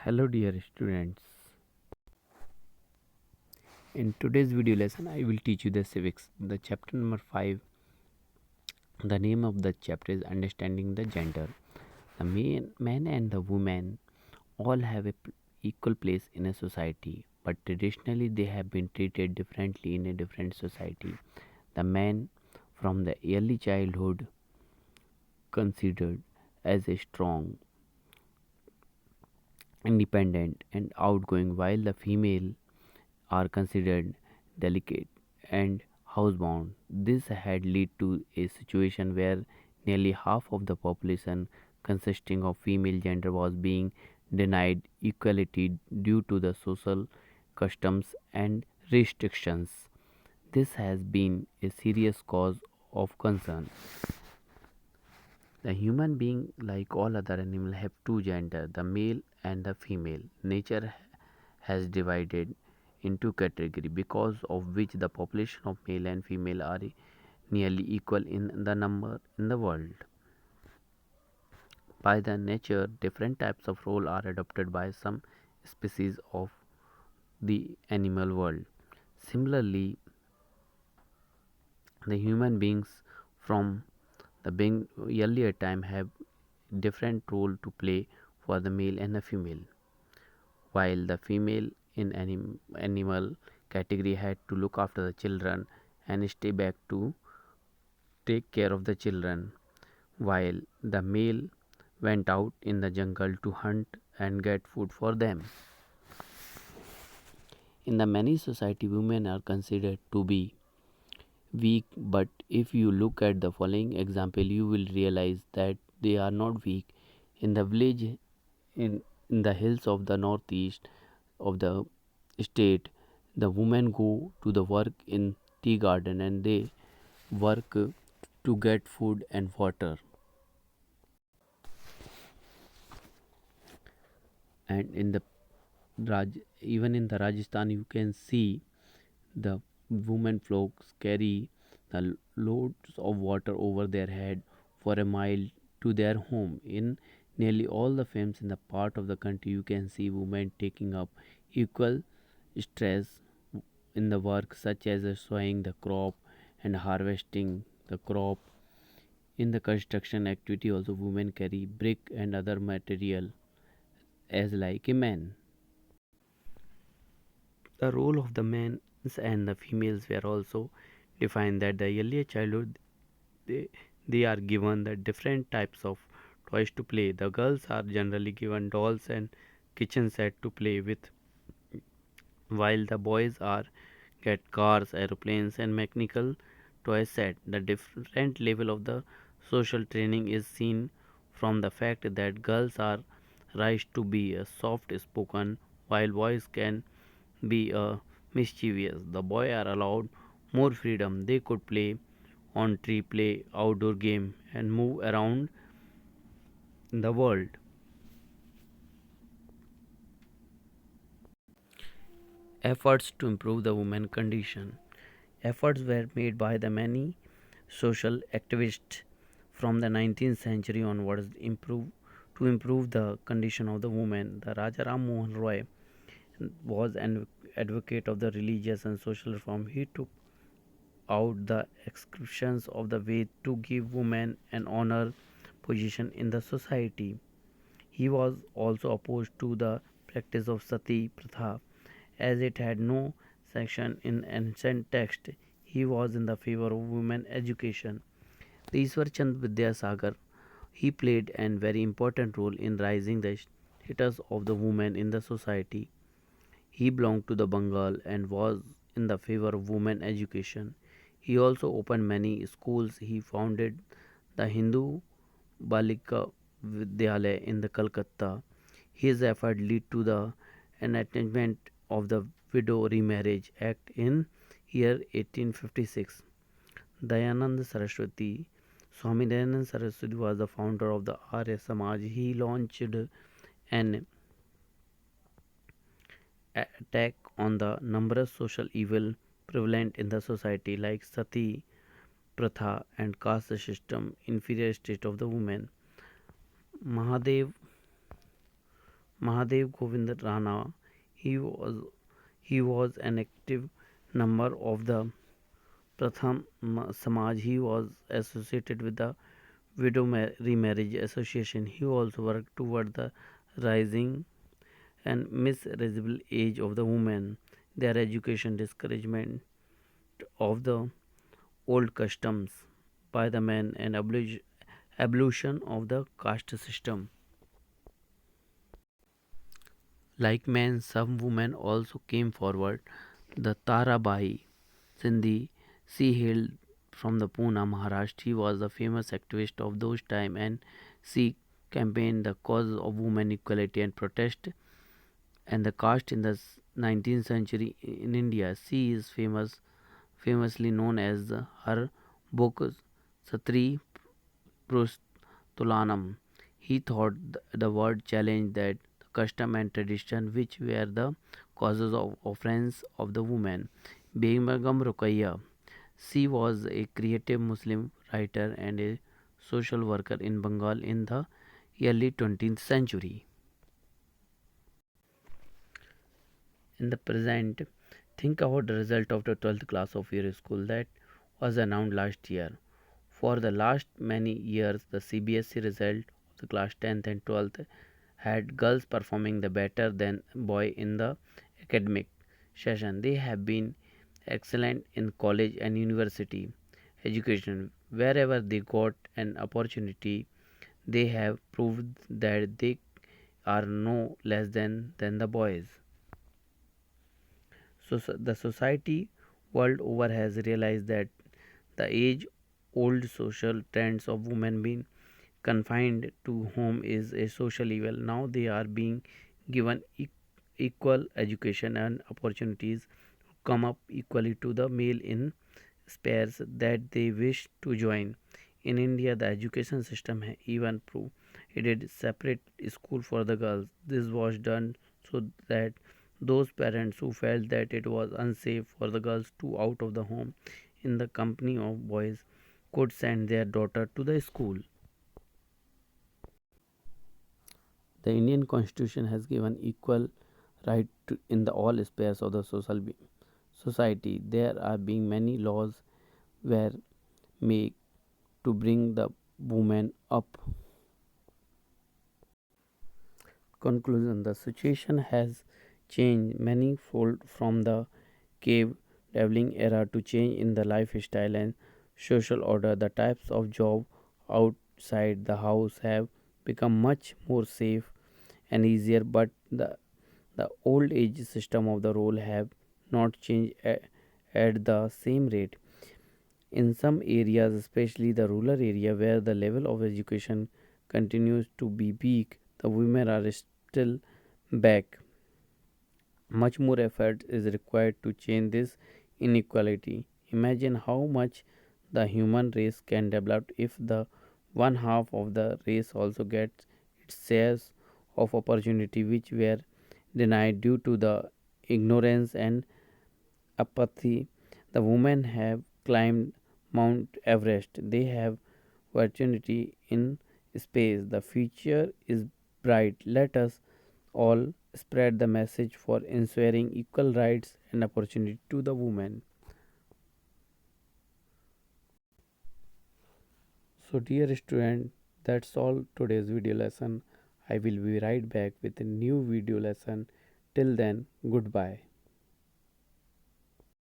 Hello dear students. In today's video lesson I will teach you the civics. The chapter number 5. The name of the chapter is understanding the gender. The man and the woman all have a equal place in a society, but traditionally they have been treated differently in a different society. The man from the early childhood considered as a strong, independent and outgoing, while the female are considered delicate and housebound. This had led to a situation where nearly half of the population consisting of female gender was being denied equality due to the social customs and restrictions. This has been a serious cause of concern. The human being, like all other animals, have two genders, the male and the female. Nature has divided into categories because of which the population of male and female are nearly equal in the number in the world. By the nature, different types of role are adopted by some species of the animal world. Similarly, the human beings from the being earlier time have different role to play for the male and the female, while the female in animal category had to look after the children and stay back to take care of the children, while the male went out in the jungle to hunt and get food for them. In the many society, women are considered to be weak, but if you look at the following example, you will realize that they are not weak. In the village, in the hills of the northeast of the state, the women go to the work in tea garden and they work to get food and water. And in the even in the Rajasthan, you can see the women folks carry the loads of water over their head for a mile to their home. In nearly all the farms in the part of the country, you can see women taking up equal stress in the work such as sowing the crop and harvesting the crop. In the construction activity also women carry brick and other material as like a man. The role of the men and the females were also defined that the earlier childhood they, they are given the different types of toys to play. The girls are generally given dolls and kitchen set to play with, while the boys are get cars, aeroplanes and mechanical toy set. The different level of the social training is seen from the fact that girls are raised to be a soft spoken while boys can be mischievous. The boys are allowed more freedom. They could play on tree, play outdoor game and move around the world. Efforts to improve the women condition. Efforts were made by the many social activists from the 19th century onwards to improve the condition of the women. The Raja Ram Mohan Roy was an advocate of the religious and social reform. He took out the exclusions of the way to give women an honor position in the society. He was also opposed to the practice of sati pratha as it had no sanction in ancient text. He was in the favor of women education. The Ishwar Chand Vidyasagar, he played a very important role in raising the status of the women in the society. He belonged to the Bengal and was in the favor of women education. He also opened many schools. He founded the Hindu Balika Vidyalaya in the Calcutta. His effort led to the enactment of the Widow Remarriage Act in year 1856. Dayanand Saraswati, Swami Dayanand Saraswati was the founder of the Arya Samaj. He launched an attack on the numerous social evil prevalent in the society like sati pratha and caste system, inferior state of the women. Mahadev Mahadev Govind Rana. He was he was an active member of the Pratham Samaj. He was associated with the Widow Remarriage Association. He also worked toward the rising and miserable age of the women, their education, discouragement of the old customs by the men, and abolition of the caste system. Like men, some women also came forward. The Tarabai Sindhi, she hailed from the Pune, Maharashtra. She was a famous activist of those time and she campaigned the cause of women equality and protest and the caste in the 19th century in India. She is famously known as her book Satri Tulanam. He thought the word challenged that custom and tradition which were the causes of offense of the woman. Begum Ruqayya, she was a creative Muslim writer and a social worker in Bengal in the early 20th century. In the present, think about the result of the 12th class of your school that was announced last year. For the last many years, the CBSE result of the class 10th and 12th had girls performing the better than boy in the academic session. They have been excellent in college and university education. Wherever they got an opportunity, they have proved that they are no less than the boys. So the society world over has realized that the age old social trends of women being confined to home is a social evil. Now they are being given equal education and opportunities to come up equally to the male in spheres that they wish to join. In India, the education system even provided separate school for the girls. This was done so that those parents who felt that it was unsafe for the girls to out of the home in the company of boys could send their daughter to the school. The Indian Constitution has given equal right in the all spheres of the society. There are being many laws were made to bring the women up. Conclusion: the situation has changed many-fold from the cave dwelling era to change in the lifestyle and social order. The types of job outside the house have become much more safe and easier, but the old age system of the role have not changed at the same rate. In some areas, especially the rural area where the level of education continues to be weak, the women are still back. Much more effort is required to change this inequality. Imagine how much the human race can develop if the one half of the race also gets its shares of opportunity which were denied due to the ignorance and apathy. The women have climbed Mount Everest. They have opportunity in space. The future is bright. Let us all spread the message for ensuring equal rights and opportunity to the women. So, dear student, that's all today's video lesson. I will be right back with a new video lesson. Till then, goodbye.